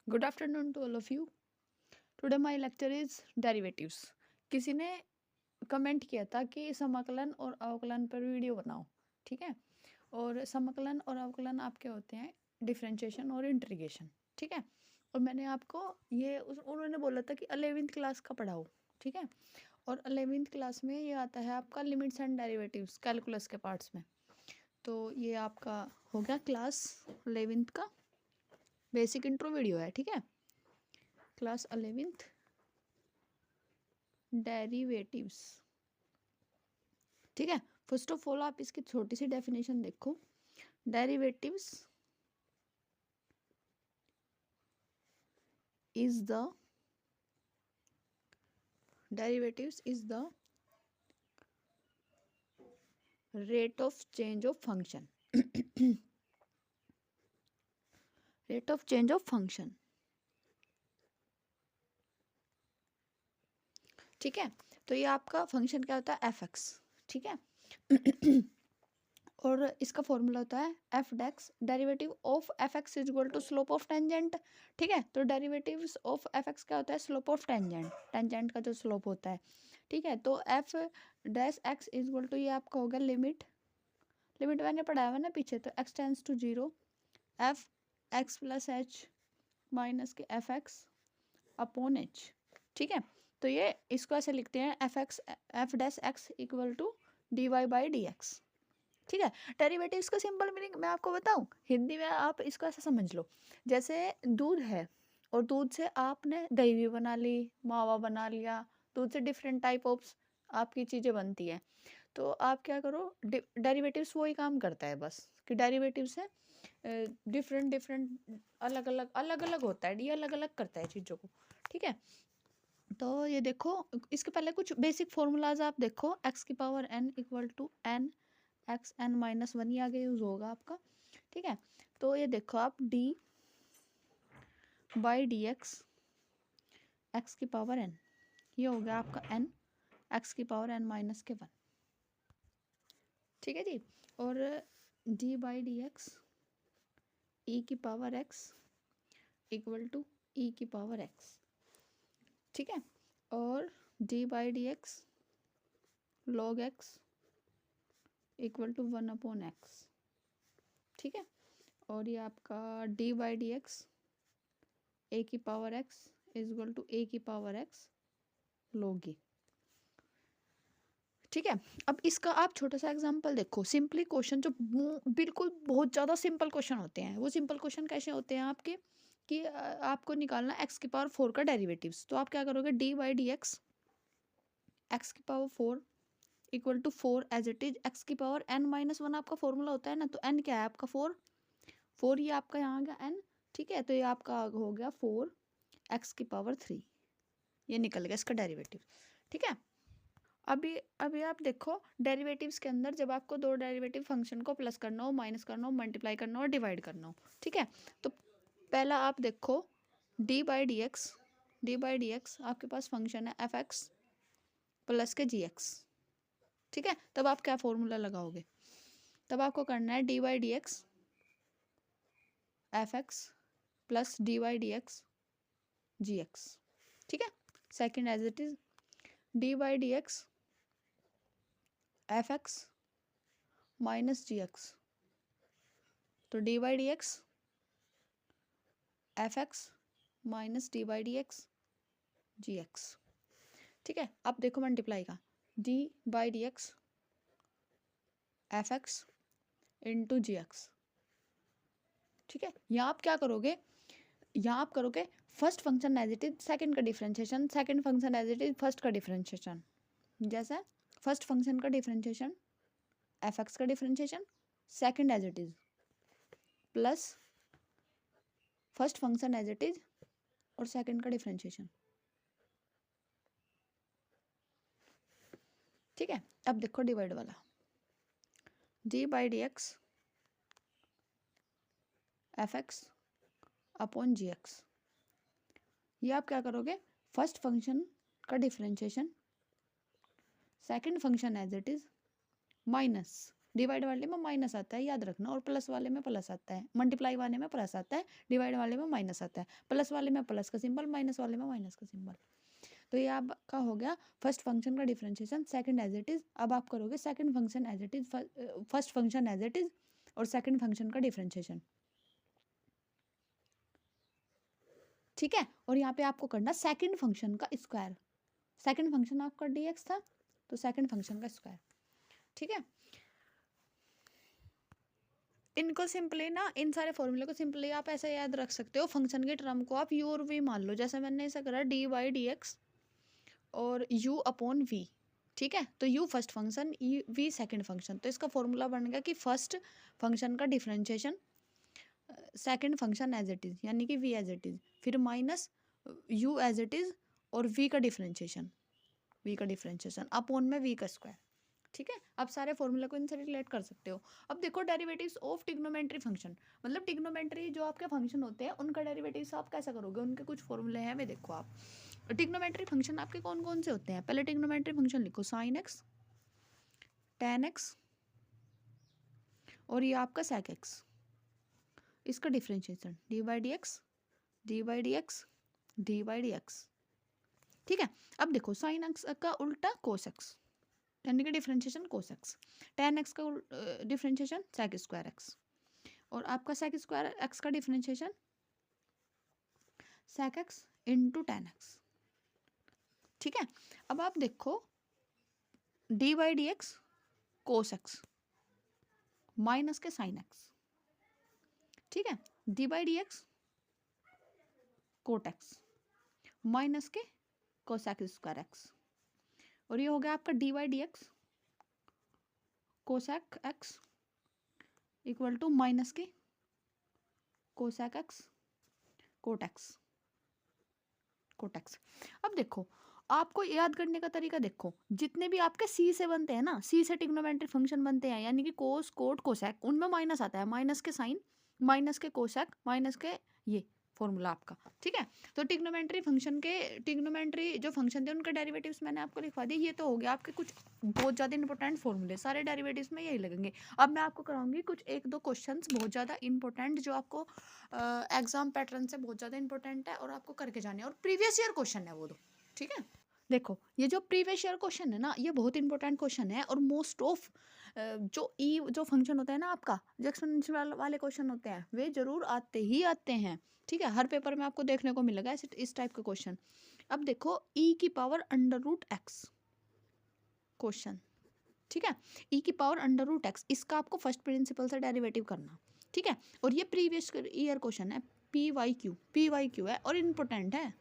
Good afternoon to all of you. Today my lecture is derivatives. किसी ने comment किया था कि समाकलन और अवकलन पर वीडियो बनाओ, ठीक है। और समाकलन और अवकलन आपके होते हैं डिफरेंशिएशन और इंटीग्रेशन, ठीक है। और मैंने आपको उन्होंने बोला था कि 11वीं क्लास का पढ़ाओ, ठीक है। और 11वीं क्लास में ये आता है आपका लिमिट्स एंड डेरिवेटिव्स कैलकुलस के पार्ट्स में। तो ये आपका हो गया क्लास 11वीं का बेसिक इंट्रो वीडियो है, ठीक है। क्लास 11वीं डेरिवेटिव्स, ठीक है। फर्स्ट ऑफ ऑल आप इसकी छोटी सी डेफिनेशन देखो। Derivatives is the rate of change of function rate of change of function, ठीक है। तो ये आपका फंक्शन क्या होता है, एफ एक्स, ठीक है। और इसका फॉर्मूला होता है f dx derivative of f x is equal to slope of tangent, ठीक है। तो डेरिवेटिव्स ऑफ एफ एक्स क्या होता है, स्लोप ऑफ टेंजेंट, टेंजेंट का जो स्लोप होता है, ठीक है। तो f dash x is equal to ये आपका होगा लिमिट मैंने पढ़ाया हुआ ना पीछे, तो x tends to zero f x plus h minus के एफ एक्स अपॉन एच, ठीक है। तो ये इसको ऐसे लिखते हैं f dash x equal to d y by D x, ठीक है। डेरिवेटिव्स का सिंपल मीनिंग मैं आपको बताऊं हिंदी में, आप इसको ऐसे समझ लो जैसे दूध है और दूध से आपने दही भी बना ली, मावा बना लिया, दूध से डिफरेंट टाइप ऑफ आपकी चीज़ें बनती है। तो आप क्या करो, डेरिवेटिव्स वही काम करता है बस कि डेरिवेटिव से डिफरेंट डिफरेंट अलग अलग होता है, ये अलग अलग करता है चीज़ों को, ठीक है। तो ये देखो, इसके पहले कुछ बेसिक फॉर्मूलाज आप देखो, एक्स की power n equal to n x n minus one, ये आगे यूज होगा आपका, ठीक है। तो ये देखो आप d by D x x की पावर एन, ये हो गया आपका एन एक्स की पावर एन माइनस के वन, ठीक है जी। और d by D x e की power x equal to e की पावर एक्स, ठीक है। और d by D x log x equal to one upon x, ठीक है। और ये आपका d by D x a की power x is equal to ए की पावर एक्स लॉग ई, ठीक है। अब इसका आप छोटा सा एग्जांपल देखो, सिंपली क्वेश्चन जो बिल्कुल बहुत ज़्यादा सिंपल क्वेश्चन होते हैं, वो सिंपल क्वेश्चन कैसे होते हैं आपके कि आपको निकालना एक्स की पावर 4 का डेरिवेटिव्स। तो आप क्या करोगे, d by D x x की power 4 equal to 4 as it is x की पावर एन माइनस वन आपका फॉर्मूला होता है ना, तो एन क्या है आपका 4 ये आपका यहाँ आ गया एन, ठीक है। तो ये आपका हो गया 4 एक्स की पावर 3, ये निकल गया इसका डेरिवेटिव, ठीक है। अभी अभी आप देखो डेरिवेटिव्स के अंदर जब आपको दो डेरिवेटिव फंक्शन को प्लस करना हो, माइनस करना हो, मल्टीप्लाई करना हो, डिवाइड करना हो, ठीक है। तो पहला आप देखो डी बाई डी एक्स आपके पास फंक्शन है एफ एक्स प्लस के जी एक्स, ठीक है। तब आप क्या फॉर्मूला लगाओगे, तब आपको करना है d by D x f x plus d y d x g x, ठीक है। Second as it is d by D x f x minus g x, तो d by D x f x minus d by D x g x, ठीक है। अब देखो multiply का D by D x f x into g x, ठीक है। यहाँ आप क्या करोगे, यहाँ आप करोगे first function as it is second का differentiation, second function as it is first का डिफ्रेंशिएशन। जैसे फर्स्ट फंक्शन का डिफ्रेंशिएशन एफ एक्स का differentiation second as it is plus first function as it is और सेकेंड का differentiation, ठीक है। अब देखो डिवाइड वाला d by D x f x upon g x, ये आप क्या करोगे, फर्स्ट फंक्शन का differentiation second function as it is minus divide वाले में माइनस आता है, याद रखना, और प्लस वाले में प्लस आता है, मल्टीप्लाई वाले में प्लस आता है, डिवाइड वाले में माइनस आता है, प्लस वाले में प्लस का सिंबल, माइनस वाले में माइनस का सिंबल। तो ये आपका हो गया फर्स्ट फंक्शन का differentiation, second as it is. अब आप करोगे second function as it is, first function as it is और सेकंड फंक्शन का डिफरेंशिएशन, ठीक है। और यहाँ पे आपको करना सेकंड फंक्शन का स्क्वायर, सेकंड फंक्शन आपका dx था तो सेकंड फंक्शन का स्क्वायर, ठीक है। इनको सिंपली ना, इन सारे फॉर्मूले को सिंपली आप ऐसे याद रख सकते हो, फंक्शन के टर्म को आप u और v मान लो, जैसे मैंने ऐसा करा dy/dx और u अपॉन v, ठीक है। तो u first function, v second function, तो इसका फॉर्मूला बन गया कि फर्स्ट फंक्शन का differentiation, second function as it is यानी कि v एज इट इज, फिर minus u as it is और v का डिफरेंशिएशन, अपॉन में v का स्क्वायर, ठीक है। अब सारे फॉर्मूला को इनसे रिलेट कर सकते हो। अब देखो डेरिवेटिव्स ऑफ ट्रिग्नोमेट्री फंक्शन, मतलब ट्रिग्नोमेट्री जो आपके फंक्शन होते हैं उनका डेरिवेटिव्स आप कैसा करोगे, उनके कुछ फॉर्मूले हैं, वे देखो आप। ट्रिग्नोमेट्री फंक्शन आपके कौन कौन से होते हैं, पहले ट्रिग्नोमेट्री फंक्शन लिखो, sin x, tan x और ये आपका sec x, इसका डिफरेंशिएशन d/dx, d/dx, d/dx, ठीक है। अब देखो sin x का उल्टा cos x यानी कि differentiation cos x, tan x का डिफरेंशिएशन sec स्क्वायर x और आपका sec स्क्वायर x का differentiation sec x into tan x, ठीक है। अब आप देखो d/dx cos x माइनस के sin x, ठीक है, d/dx cot x माइनस के cosec स्क्वायर x, और ये हो गया आपका d/dx cosec x equal to minus के cosec x cot x। अब देखो आपको याद करने का तरीका देखो, जितने भी आपके सी से बनते हैं ना, सी से ट्रिग्नोमेट्रिक फंक्शन बनते हैं यानी कि कोस कोट कोसेक, उनमें माइनस आता है, माइनस के साइन, माइनस के कोसेक, माइनस के ये फॉर्मूला आपका, ठीक है। तो ट्रिग्नोमेट्री फंक्शन के, ट्रिग्नोमेट्री जो फंक्शन थे उनके डेरिवेटिव्स मैंने आपको लिखवा दिए। ये तो हो गया आपके कुछ बहुत ज़्यादा इंपॉर्टेंट फॉर्मूले, सारे डेरिवेटिव्स में यही लगेंगे। अब मैं आपको कराऊंगी कुछ एक दो क्वेश्चंस बहुत ज़्यादा इंपॉर्टेंट, जो आपको एग्जाम पैटर्न से बहुत ज़्यादा इंपॉर्टेंट है और आपको करके जाने हैं, और प्रीवियस ईयर क्वेश्चन है वो दो, ठीक है। देखो ये जो प्रीवियस ईयर क्वेश्चन है ना, ये बहुत इंपॉर्टेंट क्वेश्चन है, और मोस्ट ऑफ जो फंक्शन होता है ना आपका, जो एक्सपोनेंशियल वाले क्वेश्चन होते हैं, वे जरूर आते ही आते हैं, ठीक है। हर पेपर में आपको देखने को मिलेगा इस टाइप के क्वेश्चन। अब देखो e⁻√x क्वेश्चन, ठीक है, e⁻√x, इसका आपको फर्स्ट प्रिंसिपल से डेरिवेटिव करना, ठीक है। और ये प्रीवियस ईयर क्वेश्चन है, PYQ है और इम्पोर्टेंट है,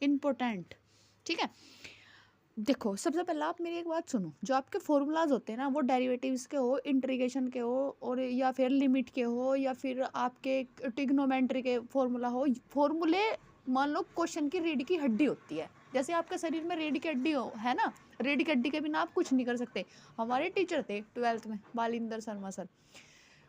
इम्पोर्टेंट, ठीक है। देखो सबसे पहले आप मेरी एक बात सुनो, जो आपके फॉर्मूलाज होते हैं ना, वो डेरिवेटिव्स के हो, इंटीग्रेशन के हो, और या फिर लिमिट के हो, या फिर आपके ट्रिग्नोमेट्री के फॉर्मूला हो, फॉर्मूले मान लो क्वेश्चन की रीढ़ की हड्डी होती है, जैसे आपके शरीर में रीढ़ की हड्डी हो, है ना, रीढ़ की हड्डी के बिना आप कुछ नहीं कर सकते। हमारे टीचर थे 12th में, बालिंदर शर्मा सर,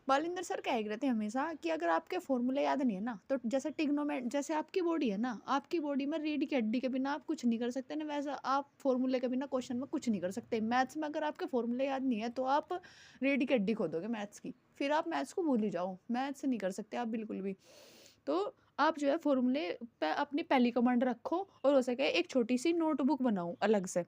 बालिंदर सर कह रहे थे हमेशा कि अगर आपके फॉर्मूले याद नहीं है ना, तो जैसे ट्रिग्नोमेट, जैसे आपकी बॉडी है ना, आपकी बॉडी में रीढ़ की हड्डी के बिना आप कुछ नहीं कर सकते ना, वैसा आप फॉर्मूले के बिना क्वेश्चन में कुछ नहीं कर सकते। मैथ्स में अगर आपके फॉर्मूले याद नहीं है तो आप रीढ़ की हड्डी खोदोगे मैथ्स की, फिर आप मैथ्स को भूल ही जाओ, मैथ्स नहीं कर सकते आप बिल्कुल भी। तो आप जो है फॉर्मूले पे अपनी पहली कमांड रखो, और हो सके एक छोटी सी नोटबुक बनाओ अलग से,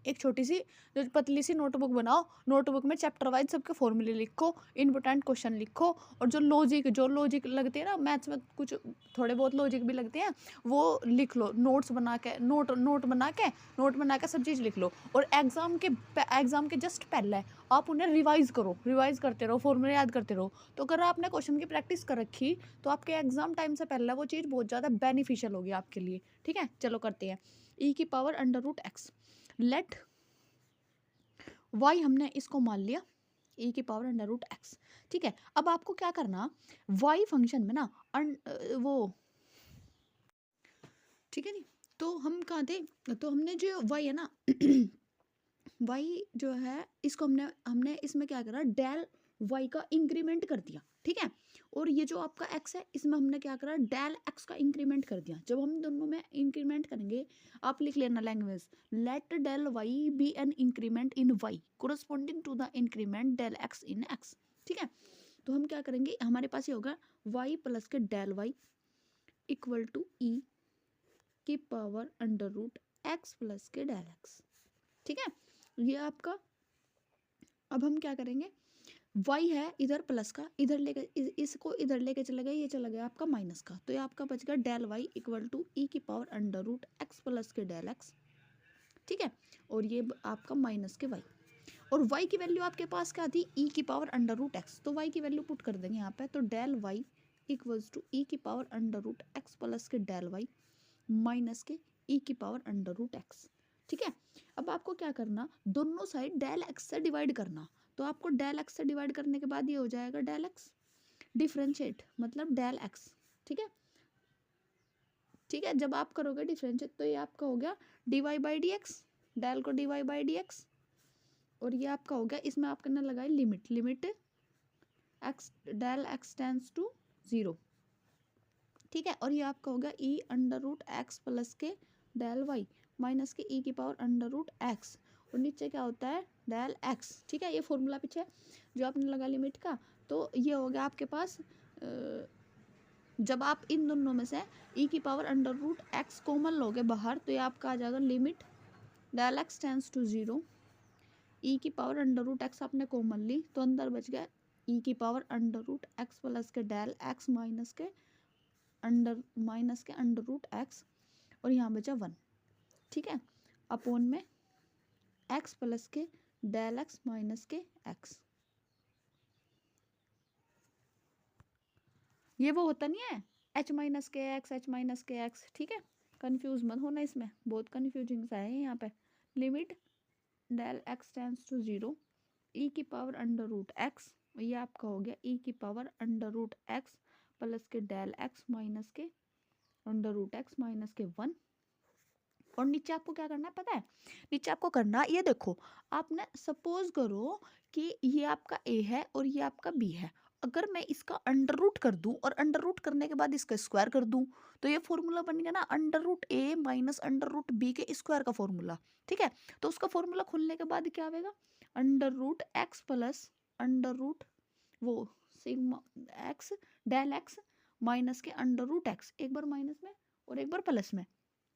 एक छोटी सी जो पतली सी नोटबुक बनाओ, नोटबुक में चैप्टर वाइज सबके फॉर्मूले लिखो, इंपॉर्टेंट क्वेश्चन लिखो, और जो लॉजिक लगते हैं ना मैथ्स में, कुछ थोड़े बहुत लॉजिक भी लगते हैं, वो लिख लो, नोट बना के सब चीज़ लिख लो। और एग्ज़ाम के जस्ट पहले आप उन्हें रिवाइज़ करते रहो, फॉर्मूले याद करते रहो। तो अगर आपने क्वेश्चन की प्रैक्टिस कर रखी तो आपके एग्जाम टाइम से पहले वो चीज़ बहुत ज़्यादा बेनिफिशियल होगी आपके लिए, ठीक है। चलो करते हैं, e⁻√x, लेट y हमने इसको मान लिया e⁻√x, ठीक है। अब आपको क्या करना, y फंक्शन में ना वो, ठीक है जी। तो हम कहाँ थे, तो हमने जो y है ना y जो है, इसको हमने इसमें क्या करा, डेल वाई का इंक्रीमेंट कर दिया, ठीक है। और ये जो आपका एक्स है इसमें हमने क्या करा, डेल एक्स का इंक्रीमेंट कर दिया। जब हम दोनों में इंक्रीमेंट करेंगे, आप लिख लेना language, let del y be an increment in y corresponding to the increment del x in x, ठीक है। तो हम क्या करेंगे, हमारे पास ये होगा वाई प्लस के del y equal to e की power under root x plus के डेल एक्स, ठीक है। ये आपका, अब हम क्या करेंगे, y है इधर प्लस का, इधर लेके इसको इधर लेके चले गए, ये चला गया आपका माइनस का, तो ये आपका बच गया del y equal to e की power under root x plus के डेल एक्स, ठीक है। और ये आपका माइनस के y, और y की वैल्यू आपके पास क्या थी, ई की पावर अंडर रूट एक्स, तो y की वैल्यू पुट कर देंगे यहाँ पे, तो del y equals to e की power under root x plus के डेल वाई माइनस के ई की पावर अंडर रूट एक्स, ठीक है। अब आपको क्या करना, दोनों साइड डेल एक्स से डिवाइड करना, तो आपको डेल एक्स से डिवाइड करने के बाद ये हो जाएगा डेल एक्स डिफरेंशिएट मतलब डेल एक्स, ठीक है। ठीक है, जब आप करोगे डिफरेंशिएट तो ये आपका हो गया d y by D x, del को d y by D x, और ये आपका हो गया, इसमें आप करना लगाए limit, limit x del x tends to 0, ठीक है। और ये आपका हो गया e under root x plus के डेल वाई माइनस के ई की पावर अंडर रूट एक्स, और नीचे क्या होता है डेल एक्स, ठीक है। ये फॉर्मूला पीछे जो आपने लगा लिमिट का, तो ये हो गया आपके पास जब आप इन दोनों में से ई की power under root x common लोगे बाहर, तो ये आपका आ जाएगा limit del x tends to 0, e की पावर अंडर रूट एक्स आपने कॉमन ली, तो अंदर बच गया ई की power under root x plus के डेल एक्स माइनस के अंडर रूट एक्स, और यहाँ बचा 1, ठीक है, अपोन में एक्स प्लस के डेल एक्स माइनस के एक्स। ये वो होता नहीं है एच माइनस के एक्स, ठीक है। कंफ्यूज मत होना, इसमें बहुत कंफ्यूजिंग सा है यहाँ पे। Limit del x tends to 0 e की पावर अंडर रूट एक्स, ये आपका हो गया ई की power under root x plus के डेल एक्स माइनस के अंडर रूट एक्स माइनस के 1, और नीचे आपको क्या करना है पता है, नीचे आपको करना, ये देखो, आपने सपोज करो कि ये आपका ए है और ये आपका बी है, अगर मैं इसका अंडर रूट कर दूं और अंडर रूट करने के बाद इसका स्क्वायर कर दूं, तो ये फॉर्मूला बन गया ना अंडर रूट ए माइनस अंडर रूट बी के स्क्वायर का फॉर्मूला, ठीक है। तो उसका फॉर्मूला खुलने के बाद क्या आएगा, under root x plus under root वो sigma x del x minus के अंडर रूट एक्स, एक बार माइनस में और एक बार प्लस में,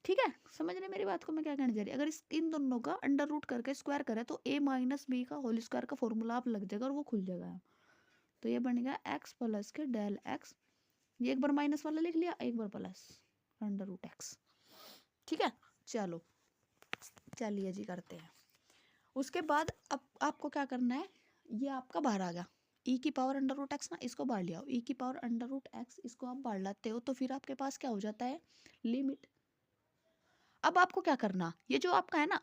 ठीक है। समझ रहे मेरी बात को मैं क्या कहने जा रही, अगर इस इन दोनों का अंडर रूट करके स्क्वायर करे तो ए माइनस बी का होल स्क्वायर का फॉर्मूला आप लग जाएगा और वो खुल जाएगा, तो ये बनेगा एक्स प्लस के डेल एक्स, ये एक बार माइनस वाला लिख लिया, एक बार प्लस अंडर रूट एक्स, ठीक है। चलो चलिए जी करते हैं, उसके बाद अब आपको क्या करना है, ये आपका बाहर आ गया ई की पावर अंडर रूट एक्स ना, इसको बाहर लिया ई की पावर अंडर रूट एक्स, इसको आप बाहर लाते हो तो फिर आपके पास क्या हो जाता है लिमिट। अब आपको क्या करना, ये जो आपका है ना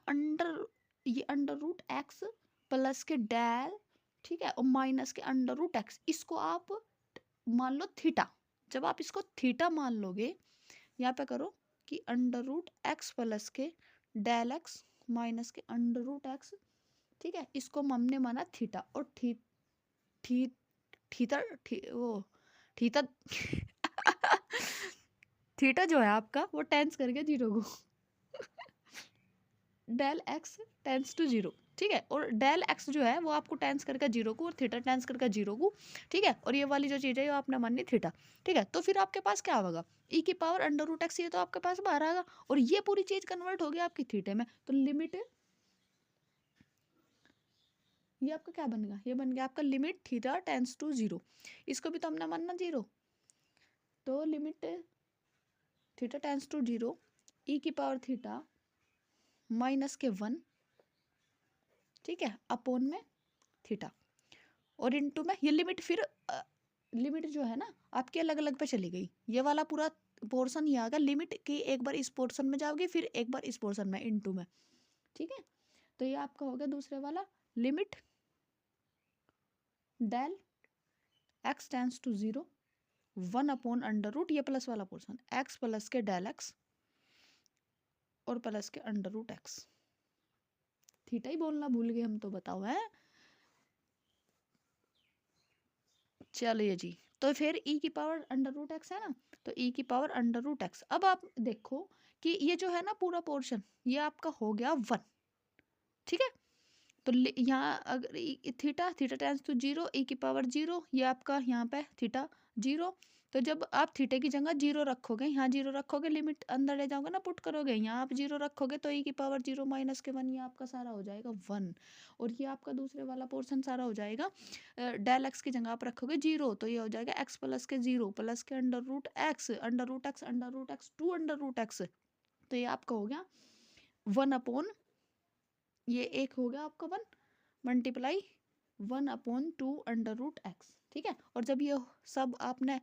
ये अंडर रूट एक्स प्लस के डेल, ठीक है, और माइनस के अंडर रूट एक्स, इसको आप मान लो थीटा, जब आप इसको थीटा मान लोगे, यहाँ पे करो कि अंडर रूट एक्स प्लस के डेल एक्स माइनस के अंडर रूट एक्स, ठीक है, इसको हमने माना थीटा, और ठी ठी थीटा वो थीटा थीटा जो है आपका वो टेंस करके 0 को डेल एक्स टेंस टू 0, ठीक है, और डेल एक्स जो है वो आपको टेंस करके 0 को और थीटा टेंस करके 0 को, ठीक है, और ये वाली जो चीज़ है वो आपने मानी थीटा, ठीक है। तो फिर आपके पास क्या होगा ई की पावर अंडर रूट एक्स, ये तो आपके पास बाहर आएगा, और ये पूरी चीज़ कन्वर्ट हो गई आपकी थीटे में, तो लिमिट ये आपका क्या बन गया, ये बन गया आपका लिमिट थीटा टेंस टू 0, इसको भी तो हमने मानना 0, तो limit theta tends to 0 e की पावर थीटा माइनस के 1, ठीक है, अपोन में थीटा, और इनटू में ये लिमिट, फिर लिमिट जो है ना आपकी अलग अलग पे चली गई, ये वाला पूरा पोर्शन ये आ गया लिमिट की, एक बार इस पोर्शन में जाओगे फिर एक बार इस पोर्शन में इनटू में, ठीक है। तो ये आपका हो गया दूसरे वाला limit del x tends to 0 1 upon under root, ये प्लस वाला पोर्शन एक्स प्लस के डेल एक्स और प्लस के अंडर रूट एक्स, थीटा ही बोलना भूल गए हम तो, बताओ है। चलिए जी, तो फिर e की पावर अंडर रूट एक्स है ना, तो e की पावर अंडर रूट एक्स। अब आप देखो कि ये जो है ना पूरा पोर्शन, ये आपका हो गया 1, ठीक है। तो यहाँ अगर theta theta tends to zero, e की पावर 0, ये आपका यहाँ पे थीटा 0। तो जब आप थीटा की जगह 0 रखोगे, यहाँ 0 रखोगे, लिमिट अंदर ले जाओगे ना, पुट करोगे, यहाँ आप 0 रखोगे तो e की पावर 0 माइनस के 1, ये आपका सारा हो जाएगा 1। और ये आपका दूसरे वाला पोर्शन सारा हो जाएगा, डेल एक्स की जगह आप रखोगे 0, तो ये हो जाएगा एक्स प्लस के 0 प्लस के under root x, under root x, under root x, 2 under root x. तो ये आपका हो गया 1 अपॉन, ये एक हो गया आपका 1 मल्टीप्लाई 1/2 अंडर रूट एक्स, ठीक है। और जब ये सब आपने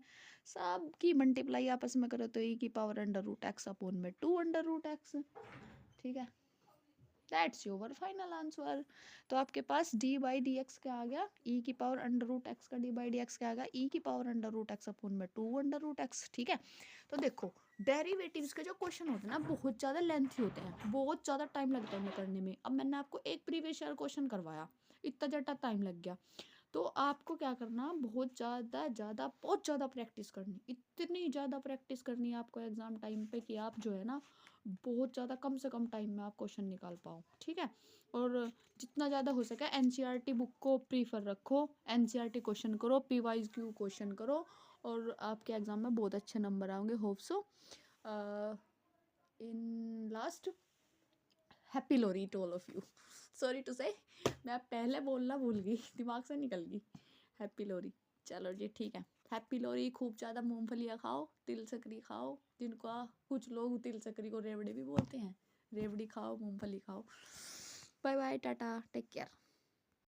सब की मल्टीप्लाई आपस में करो तो e की power under root X upon में 2 अंडर रूट एक्स, ठीक है। That's your final answer. तो आपके पास डी बाई डी एक्स क्या आ गया, e की पावर अंडर रूट एक्स का डी बाई डी एक्स क्या आ गया, e की power under root X upon में 2 अंडर रूट एक्स, ठीक है। तो देखो डेरिवेटिव्स के जो क्वेश्चन होते हैं ना बहुत ज़्यादा लेंथी होते हैं, बहुत ज़्यादा टाइम लगता है उन्हें करने में। अब मैंने आपको एक प्रीवियस ईयर क्वेश्चन करवाया, इतना ज़्यादा टाइम लग गया। तो आपको क्या करना, बहुत ज़्यादा प्रैक्टिस करनी, इतनी ज़्यादा प्रैक्टिस करनी है आपको एग्ज़ाम टाइम पे कि आप जो है ना बहुत ज़्यादा कम से कम टाइम में आप क्वेश्चन निकाल पाओ, ठीक है। और जितना ज़्यादा हो सके एनसीईआरटी बुक को प्रीफर रखो, एनसीईआरटी क्वेश्चन करो, पीवाईज क्यू क्वेश्चन करो, और आपके एग्ज़ाम में बहुत अच्छे नंबर आएंगे, hope so. In last, happy Lohri to all of you. Sorry to say, मैं पहले बोलना भूल गई, दिमाग से निकल गई, हैप्पी लोरी। चलो जी ठीक है, हैप्पी लोरी। खूब ज़्यादा मूंगफलियाँ खाओ, तिल सकरी खाओ, जिनका कुछ लोग तिल सकरी को रेवड़ी भी बोलते हैं, रेवड़ी खाओ, मूंगफली खाओ। Bye bye, tata, take care.